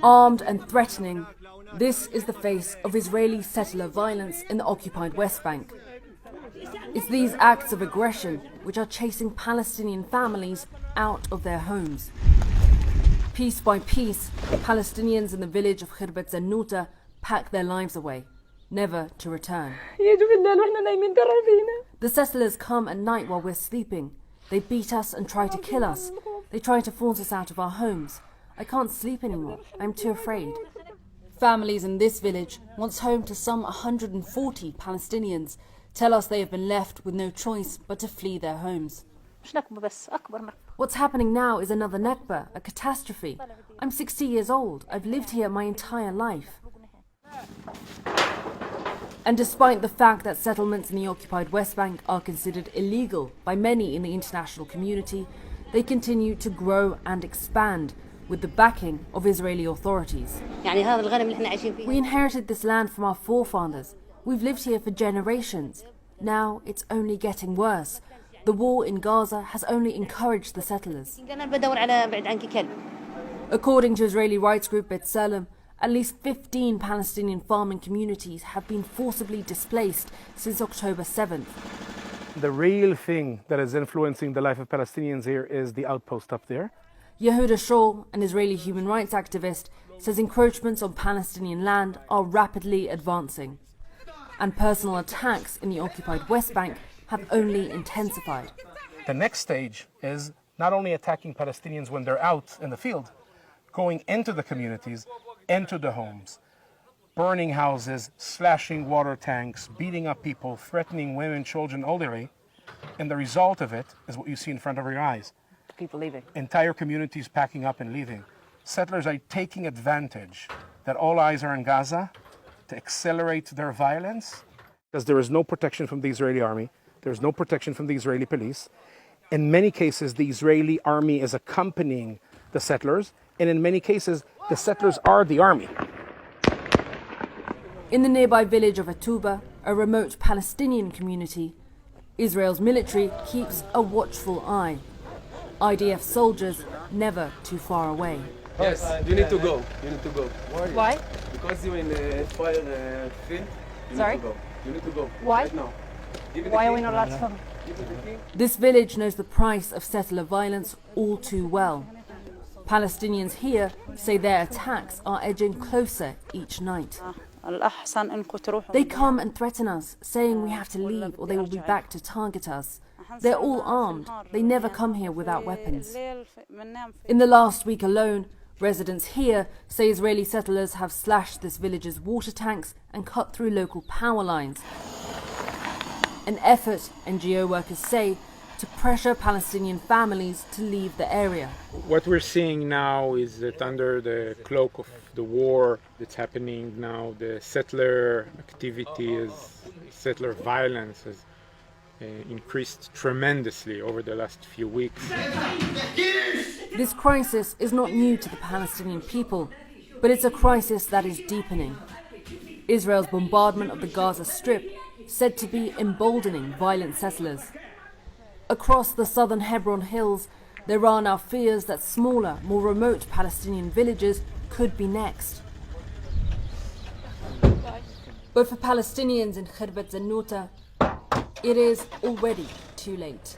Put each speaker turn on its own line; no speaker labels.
Armed and threatening, this is the face of Israeli settler violence in the occupied West Bank. It's these acts of aggression which are chasing Palestinian families out of their homes. Piece by piece, Palestinians in the village of Khirbet Zannuta pack their lives away, never to return. The settlers come at night while we're sleeping. They beat us and try to kill us. They try to force us out of our homes. I can't sleep anymore. I'm too afraid. Families in this village, once home to some 140 Palestinians, tell us they have been left with no choice but to flee their homes. What's happening now is another Nakba, a catastrophe. I'm 60 years old. I've lived here my entire life. And despite the fact that settlements in the occupied West Bank are considered illegal by many in the international community, they continue to grow and expand with the backing of Israeli authorities. We inherited this land from our forefathers. We've lived here for generations. Now it's only getting worse. The war in Gaza has only encouraged the settlers. According to Israeli rights group B'Tselem, at least 15 Palestinian farming communities have been forcibly displaced since October 7th.
The real thing that is influencing the life of Palestinians here is the outpost up there.
Yehuda Shaul, an Israeli human rights activist, says encroachments on Palestinian land are rapidly advancing. And personal attacks in the occupied West Bank have only intensified.
The next stage is not only attacking Palestinians when they're out in the field, going into the communities, into the homes, burning houses, slashing water tanks, beating up people, threatening women, children, elderly. And the result of it is what you see in front of your eyes.
People leaving.
Entire communities packing up and leaving. Settlers are taking advantage that all eyes are in Gaza to accelerate their violence, because there is no protection from the Israeli army, there is no protection from the Israeli police. In many cases, the Israeli army is accompanying the settlers, and in many cases, the settlers are the army.
In the nearby village of Atuba, a remote Palestinian community, Israel's military keeps a watchful eye. IDF soldiers never too far away.
Yes, you need to go. You need to go.
Why?
Because you're in the fire field.
Sorry?
Need to go. You need to go.
Why?
Right now.
Why are we not allowed to come? This village knows the price of settler violence all too well. Palestinians here say their attacks are edging closer each night. They come and threaten us, saying we have to leave or they will be back to target us. They're all armed. They never come here without weapons. In the last week alone, residents here say Israeli settlers have slashed this village's water tanks and cut through local power lines. An effort, NGO workers say, to pressure Palestinian families to leave the area.
What we're seeing now is that under the cloak of the war that's happening now, the settler activity, settler violence has increased tremendously over the last few weeks.
This crisis is not new to the Palestinian people, but it's a crisis that is deepening. Israel's bombardment of the Gaza Strip said to be emboldening violent settlers. Across the southern Hebron hills, there are now fears that smaller, more remote Palestinian villages could be next. But for Palestinians in Khirbet Zannuta, it is already too late.